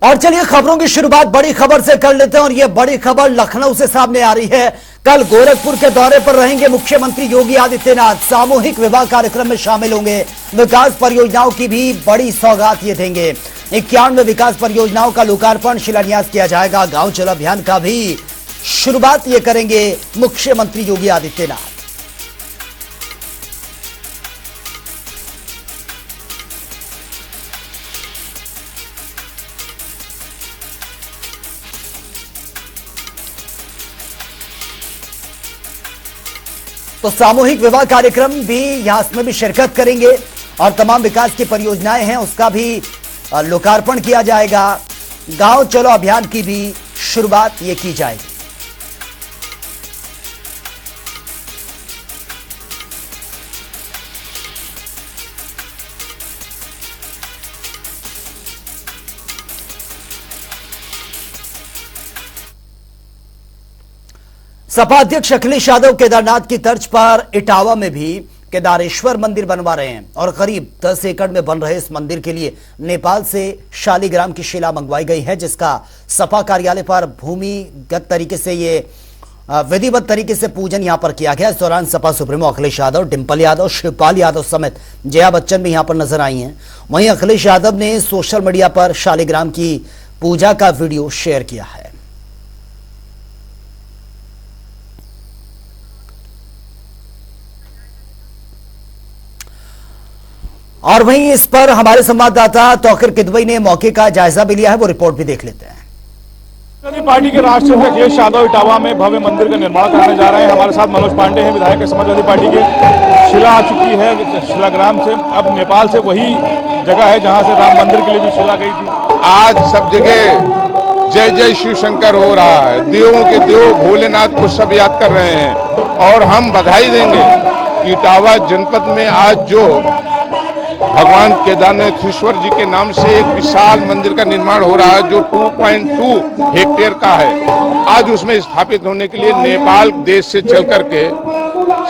और चलिए खबरों की शुरुआत बड़ी खबर से कर लेते हैं और यह बड़ी खबर लखनऊ से सामने आ रही है। कल गोरखपुर के दौरे पर रहेंगे मुख्यमंत्री योगी आदित्यनाथ। सामूहिक विवाह कार्यक्रम में शामिल होंगे। विकास परियोजनाओं की भी बड़ी सौगात ये देंगे। 91 विकास परियोजनाओं का लोकार्पण शिलान्यास किया जाएगा। गांव चलो अभियान का भी शुरुआत ये करेंगे मुख्यमंत्री योगी आदित्यनाथ। तो सामूहिक विवाह कार्यक्रम भी यहां इसमें भी शिरकत करेंगे और तमाम विकास की परियोजनाएं हैं उसका भी लोकार्पण किया जाएगा। गांव चलो अभियान की भी शुरुआत ये की जाएगी। सपा अध्यक्ष अखिलेश यादव केदारनाथ की तर्ज पर इटावा में भी केदारेश्वर मंदिर बनवा रहे हैं और करीब 10 एकड़ में बन रहे इस मंदिर के लिए नेपाल से शालिग्राम की शिला मंगवाई गई है, जिसका सपा कार्यालय पर भूमिगत तरीके से ये विधिवत तरीके से पूजन यहां पर किया गया। इस दौरान सपा सुप्रीमो अखिलेश यादव, डिंपल यादव, शिवपाल यादव समेत जया बच्चन भी यहां पर नजर आई हैं। वहीं अखिलेश यादव ने सोशल मीडिया पर शालिग्राम की पूजा का वीडियो शेयर किया है। और वहीं इस पर हमारे संवाददाता तौकीर किदवई ने मौके का जायजा भी लिया है, वो रिपोर्ट भी देख लेते हैं। समाजवादी पार्टी के राष्ट्रीय अध्यक्ष अखिलेश यादव इटावा में भव्य मंदिर का निर्माण करने जा रहे हैं। हमारे साथ मनोज पांडे हैं, विधायक है समाजवादी पार्टी के। शिला आ चुकी है शिलाग्राम से, अब नेपाल से वही जगह है जहां से राम मंदिर के लिए भी शिला गई थी। आज सब जगह जय जय शिव शंकर हो रहा है। देवों के देव भोलेनाथ को सब याद कर रहे हैं और हम बधाई देंगे कि इटावा जनपद में आज जो भगवान केदारनाथेश्वर जी के नाम से एक विशाल मंदिर का निर्माण हो रहा है जो 2.2 हेक्टेयर का है। आज उसमें स्थापित होने के लिए नेपाल देश से चल करके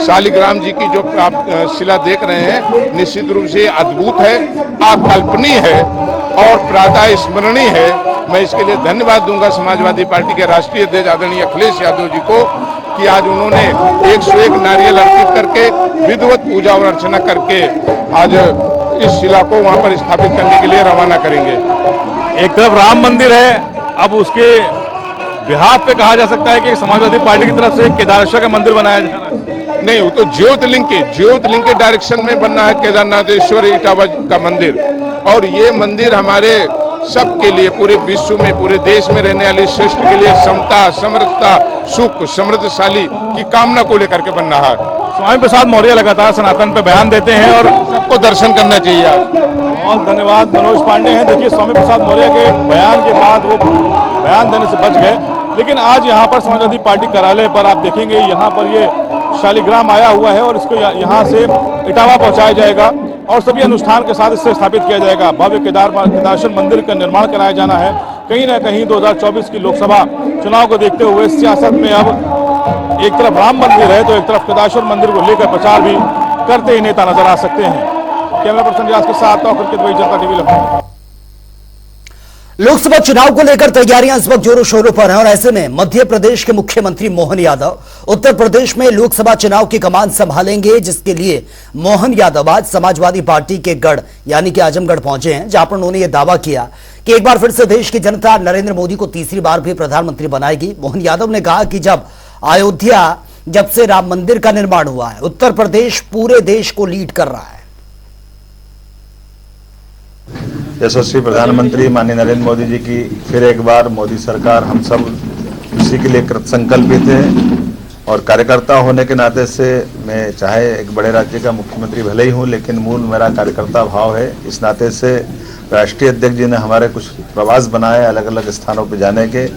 शालिग्राम जी की जो आप शिला देख रहे हैं, निश्चित रूप से अद्भुत है, अकल्पनीय है और प्रातः स्मरणीय है। मैं इसके लिए धन्यवाद दूंगा समाजवादी पार्टी के राष्ट्रीय अध्यक्ष आदरणीय अखिलेश यादव जी को कि आज उन्होंने 101 नारियल अर्पित करके विधिवत पूजा और अर्चना करके आज इस शिला को वहां पर स्थापित करने के लिए रवाना करेंगे। एक तरफ राम मंदिर है, अब उसके बिहाफ पे कहा जा सकता है कि समाजवादी पार्टी की तरफ से केदारेश्वर का मंदिर बनाया जा रहा है। नहीं, वो तो ज्योतिर्लिंग के डायरेक्शन में बनना है केदारनाथेश्वर इटावा का मंदिर। और ये मंदिर हमारे सबके लिए, पूरे विश्व में, पूरे देश में रहने वाली श्रेष्ठ के लिए समता, समृद्धता, सुख, समृद्धशाली की कामना को लेकर के बन रहा है। स्वामी प्रसाद मौर्य लगातार सनातन पे बयान देते हैं और सबको दर्शन करना चाहिए। बहुत धन्यवाद। मनोज पांडे हैं। देखिए, स्वामी प्रसाद मौर्य के बयान के बाद वो बयान देने से बच गए, लेकिन आज यहाँ पर समाजवादी पार्टी कार्यालय पर आप देखेंगे यहाँ पर ये शालिग्राम आया हुआ है और इसको यहाँ से इटावा पहुँचाया जाएगा और सभी अनुष्ठान के साथ इससे स्थापित किया जाएगा। भव्य केदारेश्वर मंदिर का निर्माण कराया जाना है। कहीं ना कहीं 2024 की लोकसभा चुनाव को देखते हुए सियासत में अब एक तरफ राम मंदिर है तो एक तरफ केदारेश्वर मंदिर को लेकर प्रचार भी करते ही नेता नजर आ सकते हैं। कैमरा पर्सन रियाज के साथ तौकीर किदवई, जनता टीवी लखनऊ। लोकसभा चुनाव को लेकर तैयारियां इस वक्त जोरों शोरों पर हैं और ऐसे में मध्य प्रदेश के मुख्यमंत्री मोहन यादव उत्तर प्रदेश में लोकसभा चुनाव की कमान संभालेंगे, जिसके लिए मोहन यादव आज समाजवादी पार्टी के गढ़ यानी कि आजमगढ़ पहुंचे हैं, जहां पर उन्होंने यह दावा किया कि एक बार फिर से देश की जनता नरेंद्र मोदी को तीसरी बार भी प्रधानमंत्री बनाएगी। मोहन यादव ने कहा कि जब से राम मंदिर का निर्माण हुआ है, उत्तर प्रदेश पूरे देश को लीड कर रहा है। यशस्वी प्रधानमंत्री माननीय नरेंद्र मोदी जी की फिर एक बार मोदी सरकार, हम सब इसी के लिए कृत संकल्पित है और कार्यकर्ता होने के नाते से मैं चाहे एक बड़े राज्य का मुख्यमंत्री भले ही हूं, लेकिन मूल मेरा कार्यकर्ता भाव है। इस नाते से राष्ट्रीय अध्यक्ष जी ने हमारे कुछ प्रवास बनाए अलग अलग स्थानों पर जाने के,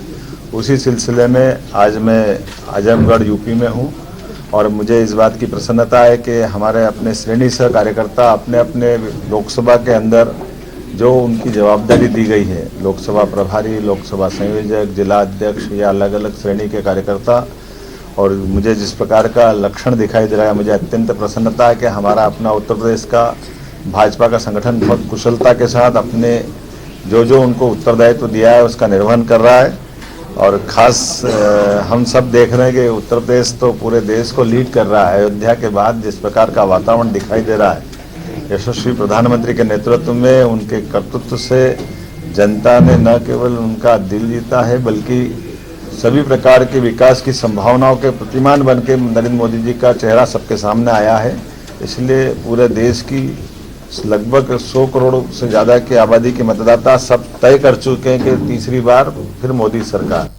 उसी सिलसिले में आज मैं आजमगढ़ यूपी में हूं और मुझे इस बात की प्रसन्नता है कि हमारे अपने श्रेणी से कार्यकर्ता अपने अपने लोकसभा के अंदर जो उनकी जवाबदारी दी गई है, लोकसभा प्रभारी, लोकसभा संयोजक, जिला अध्यक्ष या अलग अलग श्रेणी के कार्यकर्ता, और मुझे जिस प्रकार का लक्षण दिखाई दे रहा है, मुझे अत्यंत प्रसन्नता है कि हमारा अपना उत्तर प्रदेश का भाजपा का संगठन बहुत कुशलता के साथ अपने जो जो उनको उत्तरदायित्व दिया है उसका निर्वहन कर रहा है। और खास हम सब देख रहे हैं कि उत्तर प्रदेश तो पूरे देश को लीड कर रहा है। अयोध्या के बाद जिस प्रकार का वातावरण दिखाई दे रहा है, यशस्वी प्रधानमंत्री के नेतृत्व में, उनके कर्तृत्व से जनता ने न केवल उनका दिल जीता है बल्कि सभी प्रकार के विकास की संभावनाओं के प्रतिमान बन के नरेंद्र मोदी जी का चेहरा सबके सामने आया है। इसलिए पूरे देश की लगभग 100 करोड़ से ज्यादा की आबादी के मतदाता सब तय कर चुके हैं कि तीसरी बार फिर मोदी सरकार।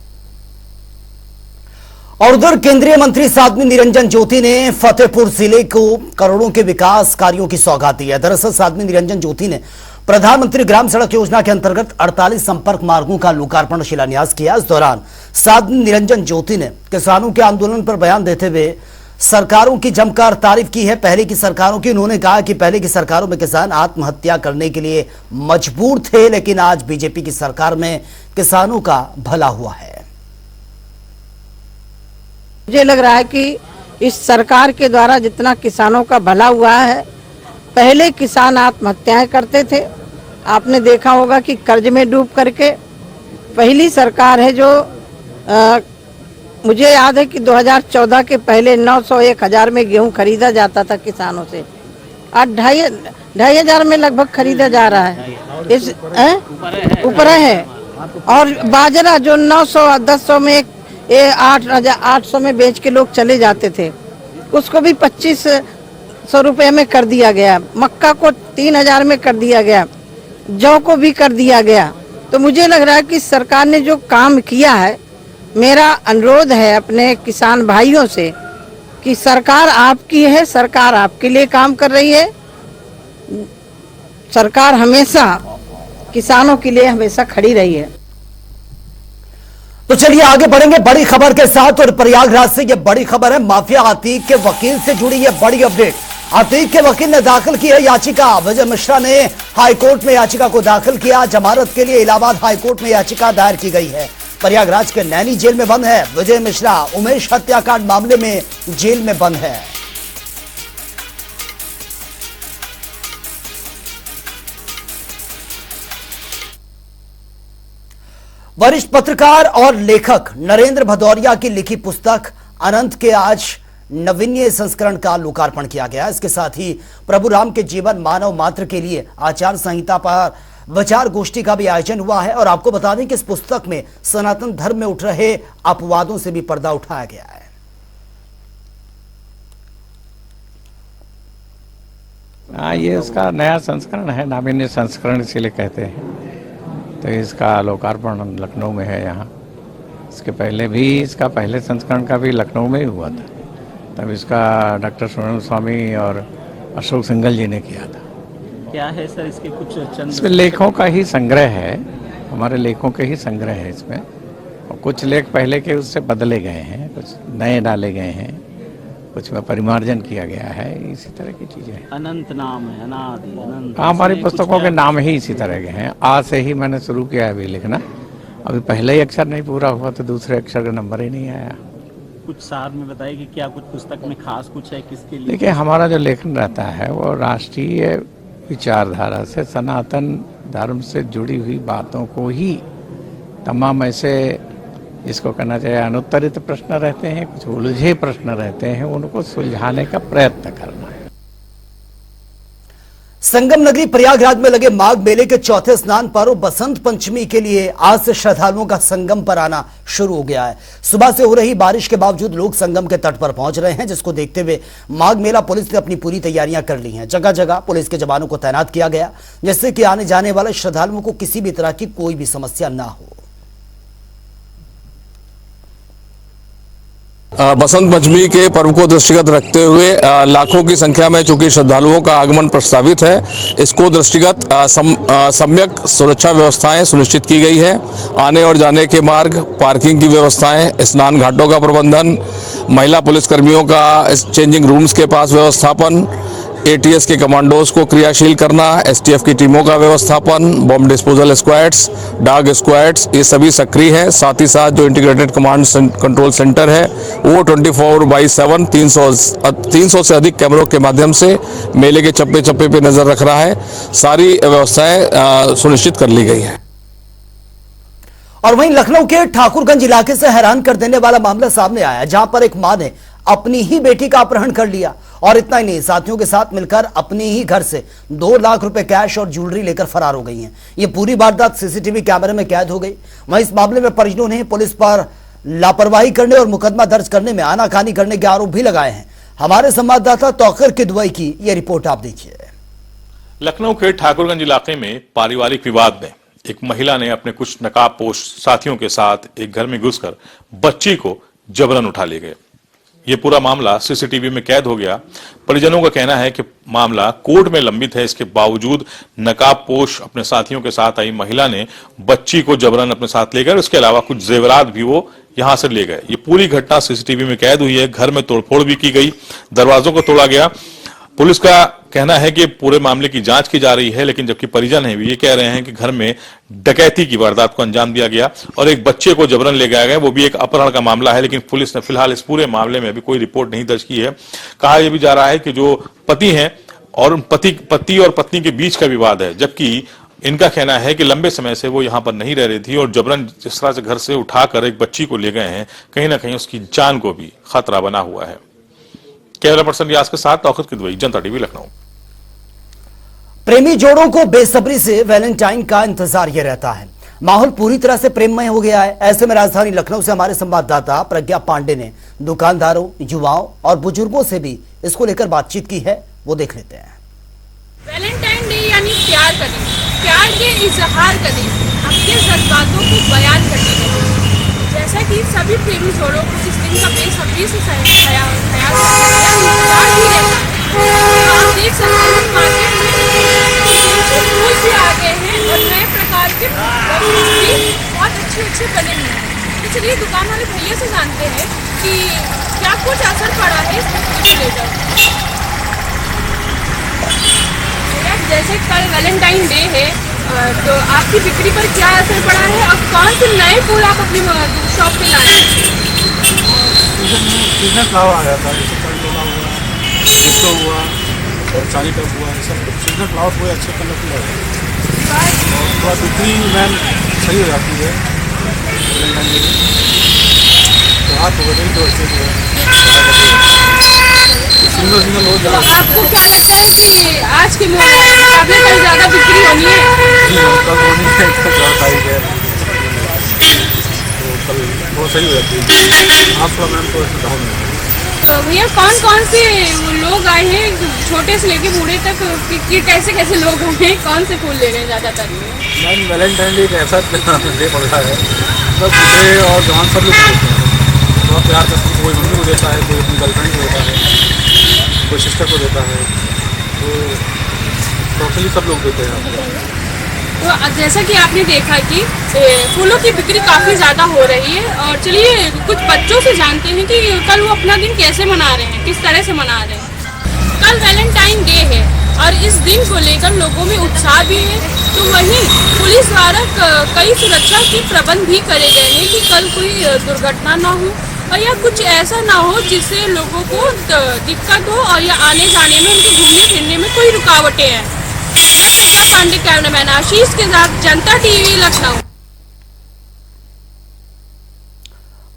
और उधर केंद्रीय मंत्री साध्वी निरंजन ज्योति ने फतेहपुर जिले को करोड़ों के विकास कार्यों की सौगात दी है। दरअसल साध्वी निरंजन ज्योति ने प्रधानमंत्री ग्राम सड़क योजना के अंतर्गत 48 संपर्क मार्गों का लोकार्पण शिलान्यास किया। इस दौरान साध्वी निरंजन ज्योति ने किसानों के आंदोलन पर बयान देते हुए सरकारों की जमकर तारीफ की है। पहले की सरकारों की उन्होंने कहा कि पहले की सरकारों में किसान आत्महत्या करने के लिए मजबूर थे, लेकिन आज बीजेपी की सरकार में किसानों का भला हुआ है। मुझे लग रहा है कि इस सरकार के द्वारा जितना किसानों का भला हुआ है, पहले किसान आत्महत्याएं करते थे। आपने देखा होगा कि कर्ज में डूब करके पहली सरकार है जो मुझे याद है कि 2014 के पहले 900-1000 में गेहूं खरीदा जाता था किसानों से, आज 2,500 में लगभग खरीदा जा रहा है। इस ऊपर है। और बाजरा जो 900-1000 में 800 में बेच के लोग चले जाते थे, उसको भी 2500 रुपये में कर दिया गया। मक्का को 3000 में कर दिया गया, जौ को भी कर दिया गया। तो मुझे लग रहा है कि सरकार ने जो काम किया है, मेरा अनुरोध है अपने किसान भाइयों से कि सरकार आपकी है, सरकार आपके लिए काम कर रही है। सरकार हमेशा किसानों के लिए हमेशा खड़ी रही है। तो चलिए आगे बढ़ेंगे बड़ी खबर के साथ। और प्रयागराज से यह बड़ी खबर है, माफिया अतीक के वकील से जुड़ी यह बड़ी अपडेट। अतीक के वकील ने दाखिल की है याचिका। विजय मिश्रा ने हाईकोर्ट में याचिका को दाखिल किया। जमानत के लिए इलाहाबाद हाईकोर्ट में याचिका दायर की गई है। प्रयागराज के नैनी जेल में बंद है विजय मिश्रा। उमेश हत्याकांड मामले में जेल में बंद है। वरिष्ठ पत्रकार और लेखक नरेंद्र भदौरिया की लिखी पुस्तक अनंत के आज नवीनीय संस्करण का लोकार्पण किया गया। इसके साथ ही प्रभु राम के जीवन मानव मात्र के लिए आचार संहिता पर विचार गोष्ठी का भी आयोजन हुआ है। और आपको बता दें कि इस पुस्तक में सनातन धर्म में उठ रहे अपवादों से भी पर्दा उठाया गया है। ये उसका नया संस्करण है, नावीन्य संस्करण इसीलिए कहते हैं। तो इसका लोकार्पण लखनऊ में है यहाँ। इसके पहले भी इसका पहले संस्करण का भी लखनऊ में ही हुआ था। तब इसका डॉक्टर सुरेंद्र स्वामी और अशोक सिंघल जी ने किया था। क्या है सर इसके कुछ चंद? इसमें लेखों का ही संग्रह है, हमारे लेखों के ही संग्रह है इसमें। और कुछ लेख पहले के उससे बदले गए हैं, कुछ नए डाले गए हैं, कुछ में परिमार्जन किया गया है। इसी तरह की चीजें हैं। अनंत नाम है, अनादि अनंत। हमारी पुस्तकों के नाम ही इसी तरह के हैं। आज से ही मैंने शुरू किया है अभी लिखना। अभी पहले ही अक्षर नहीं पूरा हुआ तो दूसरे अक्षर का नंबर ही नहीं आया। कुछ सार में बताइए कि क्या कुछ पुस्तक में खास कुछ है, किसके लिए? देखिए, हमारा जो लेखन रहता है वो राष्ट्रीय विचारधारा से, सनातन धर्म से जुड़ी हुई बातों को ही, तमाम ऐसे जिसको कहना चाहिए अनुत्तरित प्रश्न रहते हैं, कुछ उलझे प्रश्न रहते हैं, उनको सुलझाने का प्रयत्न करना है। संगम नगरी प्रयागराज में लगे माघ मेले के चौथे स्नान पर्व बसंत पंचमी के लिए आज से श्रद्धालुओं का संगम पर आना शुरू हो गया है। सुबह से हो रही बारिश के बावजूद लोग संगम के तट पर पहुंच रहे हैं, जिसको देखते हुए माघ मेला पुलिस ने अपनी पूरी तैयारियां कर ली हैं। जगह जगह पुलिस के जवानों को तैनात किया गया, जिससे कि आने जाने वाले श्रद्धालुओं को किसी भी तरह की कोई भी समस्या ना हो। बसंत पंचमी के पर्व को दृष्टिगत रखते हुए लाखों की संख्या में चूंकि श्रद्धालुओं का आगमन प्रस्तावित है, इसको दृष्टिगत सम्यक सुरक्षा व्यवस्थाएं सुनिश्चित की गई है। आने और जाने के मार्ग, पार्किंग की व्यवस्थाएं, स्नान घाटों का प्रबंधन, महिला पुलिसकर्मियों का चेंजिंग रूम्स के पास व्यवस्थापन, एटीएस के कमांडोज को क्रियाशील करना, एसटीएफ की टीमों का व्यवस्थापन, बॉम्ब डिस्पोजल स्क्वाड्स, डाग स्क्वाड्स, ये सभी सक्रिय है। साथ ही साथ जो इंटीग्रेटेड कमांड कंट्रोल सेंटर है वो 24/7 300 से अधिक कैमरों के माध्यम से मेले के चप्पे चप्पे पे नजर रख रहा है। सारी व्यवस्थाएं सुनिश्चित कर ली गई है। और वहीं लखनऊ के ठाकुरगंज इलाके से हैरान कर देने वाला मामला सामने आया, जहां पर एक मां ने अपनी ही बेटी का अपहरण कर लिया और इतना ही नहीं, साथियों के साथ मिलकर अपने ही घर से 2 लाख रुपए कैश और ज्वेलरी लेकर फरार हो गई हैं। ये पूरी वारदात सीसीटीवी कैमरे में कैद हो गई। वहीं इस मामले में परिजनों ने पुलिस पर लापरवाही करने और मुकदमा दर्ज करने में आनाकानी करने के आरोप भी लगाए हैं। हमारे संवाददाता तौकीर किदवई की यह रिपोर्ट आप देखिए। लखनऊ के ठाकुरगंज इलाके में पारिवारिक विवाद में एक महिला ने अपने कुछ नकाबपोश साथियों के साथ एक घर में घुसकर बच्ची को जबरन उठा ले गए। ये पूरा मामला सीसीटीवी में कैद हो गया। परिजनों का कहना है कि मामला कोर्ट में लंबित है, इसके बावजूद नकाबपोश अपने साथियों के साथ आई महिला ने बच्ची को जबरन अपने साथ ले गए। इसके अलावा कुछ जेवरात भी वो यहां से ले गए। ये पूरी घटना सीसीटीवी में कैद हुई है। घर में तोड़फोड़ भी की गई, दरवाजों को तोड़ा गया। पुलिस का कहना है कि पूरे मामले की जांच की जा रही है, लेकिन जबकि परिजन है ये कह रहे हैं कि घर में डकैती की वारदात को अंजाम दिया गया और एक बच्चे को जबरन ले गया गया, वो भी एक अपहरण का मामला है। लेकिन पुलिस ने फिलहाल इस पूरे मामले में अभी कोई रिपोर्ट नहीं दर्ज की है। कहा यह भी जा रहा है कि जो पति हैं और पति और पत्नी के बीच का विवाद है, जबकि इनका कहना है कि लंबे समय से वो यहाँ पर नहीं रह रही थी और जबरन जिस तरह से घर से उठाकर एक बच्ची को ले गए हैं, कहीं ना कहीं उसकी जान को भी खतरा बना हुआ है। कैमरा पर्सन रियाज के साथ तौकीर किदवई, जनता टीवी, लखनऊ। प्रेमी जोड़ों को बेसब्री से वैलेंटाइन का इंतजार ये रहता है। माहौल पूरी तरह से प्रेममय हो गया है। ऐसे में राजधानी लखनऊ से हमारे संवाददाता प्रज्ञा पांडे ने दुकानदारों, युवाओं और बुजुर्गों से भी इसको लेकर बातचीत की है, वो देख लेते हैं। वैलेंटाइन डे यानी प्यार का दिन, प्यार के इजहार का दिन, अपने जज्बातों को बयान करने का दिन। जैसा कि सभी प्रेमी जोड़ों को इस दिन का बेसब्री से ख्याल आप देख सकते हैं मार्केट में फूल भी आ गए हैं और नए प्रकार के भी बहुत अच्छे बने हुए हैं। तो चलिए दुकान वाले भैया से जानते हैं कि क्या कुछ असर पड़ा है इस बिक्री को लेकर। जैसे कल वैलेंटाइन डे है, तो आपकी बिक्री पर क्या असर पड़ा है और कौन से नए फूल आप अपनी शॉप पे लाए हैं? सीजन फ्लावर आ गया था, जैसे कंटोला हुआ, जिप्टो हुआ और चाली टप हुआ, सब सीजन फ्लावर हुए अच्छे कलरफुल है और थोड़ा बिक्री मैम सही हो जाती है। तो हाथ हो गई तो अच्छे से सिंगल हो जाए। तो आपको क्या लगता है कि आज के मुकाबले कल ज़्यादा बिक्री होनी है? जी कल होनी है, इसका 4 तारीख है तो कल बहुत सही हो जाती है। आप थोड़ा मैम तो डाउन है। तो भैया कौन से लोग आए हैं, छोटे से लेके बूढ़े तक, कि कैसे लोग हैं, कौन से फूल ले रहे हैं ज़्यादातर? मैम वैलेंटाइन डे एक ऐसा डे पड़ रहा है, सब बूढ़े और जवान सब लोग देते हैं। थोड़ा प्यार करते हैं, कोई मम्मी को देता है, कोई अपनी गर्लफ्रेंड को देता है, कोई सिस्टर को देता है, तो टोटली सब लोग देते हैं। तो जैसा कि आपने देखा कि फूलों की बिक्री काफ़ी ज़्यादा हो रही है और चलिए कुछ बच्चों से जानते हैं कि कल वो अपना दिन कैसे मना रहे हैं, किस तरह से मना रहे हैं। कल वैलेंटाइन डे है और इस दिन को लेकर लोगों में उत्साह भी है। तो वहीं पुलिस द्वारा कई सुरक्षा के प्रबंध भी करे गए हैं कि कल कोई दुर्घटना ना हो और या कुछ ऐसा ना हो जिससे लोगों को दिक्कत हो और या आने जाने में, उनके घूमने फिरने में कोई रुकावटें हैं। प्रज्ञा पांडे, कैमरामैन आशीष के साथ, जनता टीवी, लखनऊ।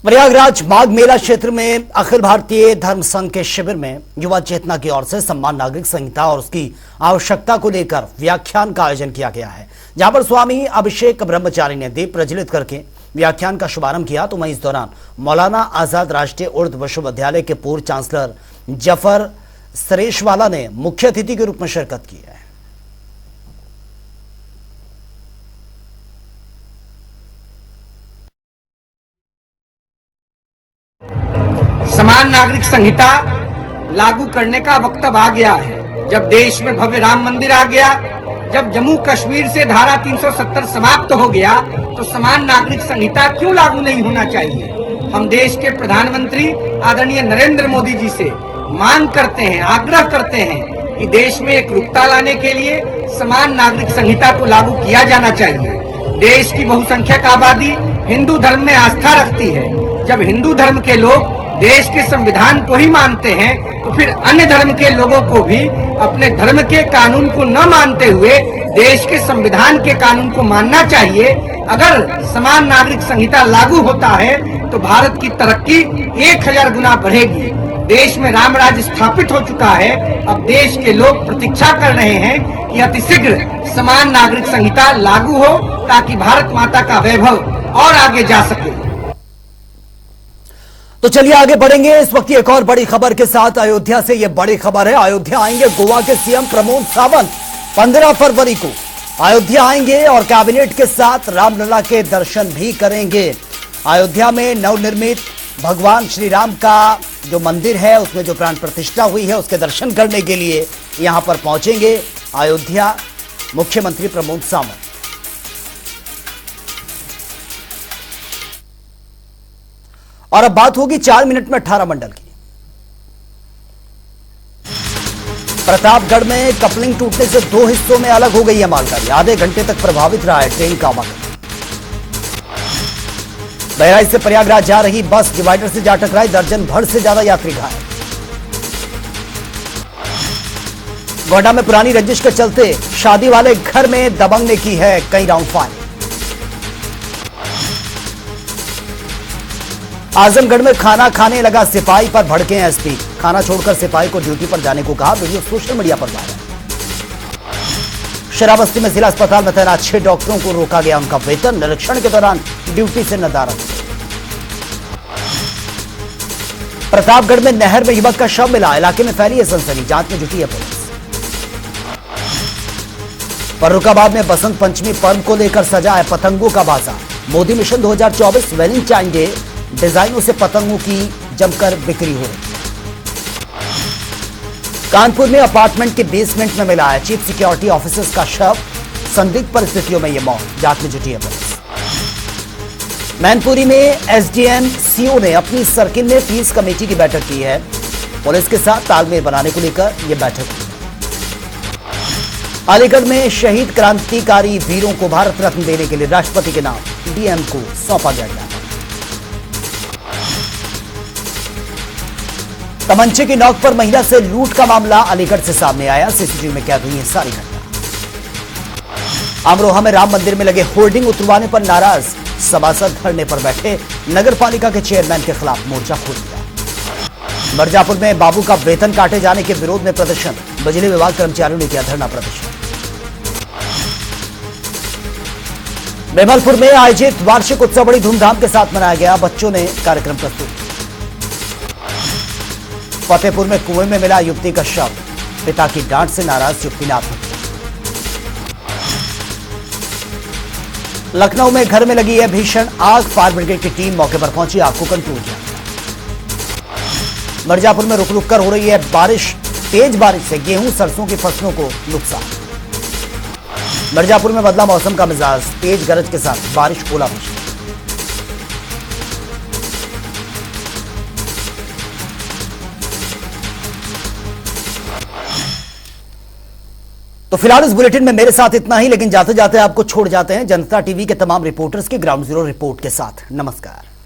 प्रयागराज माघ मेला क्षेत्र में अखिल भारतीय धर्म संघ के शिविर में युवा चेतना की ओर से सम्मान नागरिक संहिता और उसकी आवश्यकता को लेकर व्याख्यान का आयोजन किया गया है, जहां पर स्वामी अभिषेक ब्रह्मचारी ने दीप प्रज्वलित करके व्याख्यान का शुभारंभ किया। तो वहीं इस दौरान मौलाना आजाद राष्ट्रीय उर्दू विश्वविद्यालय के पूर्व चांसलर जफर सरेशवाला ने मुख्य अतिथि के रूप में शिरकत की है। समान नागरिक संहिता लागू करने का वक्त अब आ गया है। जब देश में भव्य राम मंदिर आ गया, जब जम्मू कश्मीर से धारा 370 समाप्त हो गया, तो समान नागरिक संहिता क्यों लागू नहीं होना चाहिए? हम देश के प्रधानमंत्री आदरणीय नरेंद्र मोदी जी से मांग करते हैं, आग्रह करते हैं कि देश में एकरूपता लाने के लिए समान नागरिक संहिता को लागू किया जाना चाहिए। देश की बहुसंख्यक आबादी हिंदू धर्म में आस्था रखती है। जब हिंदू धर्म के लोग देश के संविधान को ही मानते हैं तो फिर अन्य धर्म के लोगों को भी अपने धर्म के कानून को न मानते हुए देश के संविधान के कानून को मानना चाहिए। अगर समान नागरिक संहिता लागू होता है तो भारत की तरक्की 1000 गुना बढ़ेगी। देश में राम राज्य स्थापित हो चुका है। अब देश के लोग प्रतीक्षा कर रहे हैं कि अतिशीघ्र समान नागरिक संहिता लागू हो ताकि भारत माता का वैभव और आगे जा सके। तो चलिए आगे बढ़ेंगे। इस वक्त एक और बड़ी खबर के साथ अयोध्या से यह बड़ी खबर है। अयोध्या आएंगे गोवा के सीएम प्रमोद सावंत। 15 फरवरी को अयोध्या आएंगे और कैबिनेट के साथ रामलला के दर्शन भी करेंगे। अयोध्या में नवनिर्मित भगवान श्री राम का जो मंदिर है उसमें जो प्राण प्रतिष्ठा हुई है उसके दर्शन करने के लिए यहां पर पहुंचेंगे अयोध्या मुख्यमंत्री प्रमोद सावंत। और अब बात होगी 4 मिनट में 18 मंडल की। प्रतापगढ़ में कपलिंग टूटने से 2 हिस्सों में अलग हो गई है मालगाड़ी। आधे घंटे तक प्रभावित रहा है ट्रेन का आवागमन। बहराइच से प्रयागराज जा रही बस डिवाइडर से जा टकराई। दर्जन भर से ज्यादा यात्री घायल। गोड्डा में पुरानी रंजिश के चलते शादी वाले घर में दबंग ने की है कई राउंड फायर। आजमगढ़ में खाना खाने लगा सिपाही पर भड़के एसपी। खाना छोड़कर सिपाही को ड्यूटी पर जाने को कहा। वीडियो सोशल मीडिया पर वायरल। शराबस्ती में जिला अस्पताल में तैनात 6 डॉक्टरों को रोका गया उनका वेतन। निरीक्षण के दौरान ड्यूटी से नदारद। प्रतापगढ़ में नहर में युवक का शव मिला। इलाके में फैली है सनसनी। जांच में जुटी है पुलिस। फर्रुखाबाद में बसंत पंचमी पर्व को लेकर सजा है पतंगों का बाजार। मोदी मिशन 2024 वैलेंटाइन डे डिजाइनों से पतंगों की जमकर बिक्री हो रही। कानपुर में अपार्टमेंट के बेसमेंट में मिला है चीफ सिक्योरिटी ऑफिसर्स का शव। संदिग्ध परिस्थितियों में यह मौत। जांच में जुटी है पुलिस। मैनपुरी में एसडीएम सीओ ने अपनी सर्किल में फीस कमेटी की बैठक की है। पुलिस के साथ तालमेल बनाने को लेकर यह बैठक हुई। अलीगढ़ में शहीद क्रांतिकारी वीरों को भारत रत्न देने के लिए राष्ट्रपति के नाम डीएम को सौंपा गया ज्ञापन। तमंचे की नोक पर महिला से लूट का मामला अलीगढ़ से सामने आया। सीसीटीवी में कैद हुई है सारी घटना। अमरोहा में राम मंदिर में लगे होर्डिंग उतरवाने पर नाराज सभासद धरने पर बैठे। नगर पालिका के चेयरमैन के खिलाफ मोर्चा खोल दिया। मिर्जापुर में बाबू का वेतन काटे जाने के विरोध में प्रदर्शन। बिजली विभाग कर्मचारियों ने किया धरना प्रदर्शन। बेमलपुर में आयोजित वार्षिक उत्सव बड़ी धूमधाम के साथ मनाया गया। बच्चों ने कार्यक्रम प्रस्तुत। फतेहपुर में कुएं में मिला युवती का शव। पिता की डांट से नाराज युवती ने आत्महत्या। लखनऊ में घर में लगी है भीषण आग। फायर ब्रिगेड की टीम मौके पर पहुंची। आग को कंट्रोल किया। मिर्जापुर में रुक रुक कर हो रही है बारिश। तेज बारिश से गेहूं सरसों की फसलों को नुकसान। मिर्जापुर में बदला मौसम का मिजाज। तेज गरज के साथ बारिश ओलावृष्टि। तो फिलहाल इस बुलेटिन में मेरे साथ इतना ही, लेकिन जाते जाते आपको छोड़ जाते हैं जनता टीवी के तमाम रिपोर्टर्स की ग्राउंड जीरो रिपोर्ट के साथ। नमस्कार।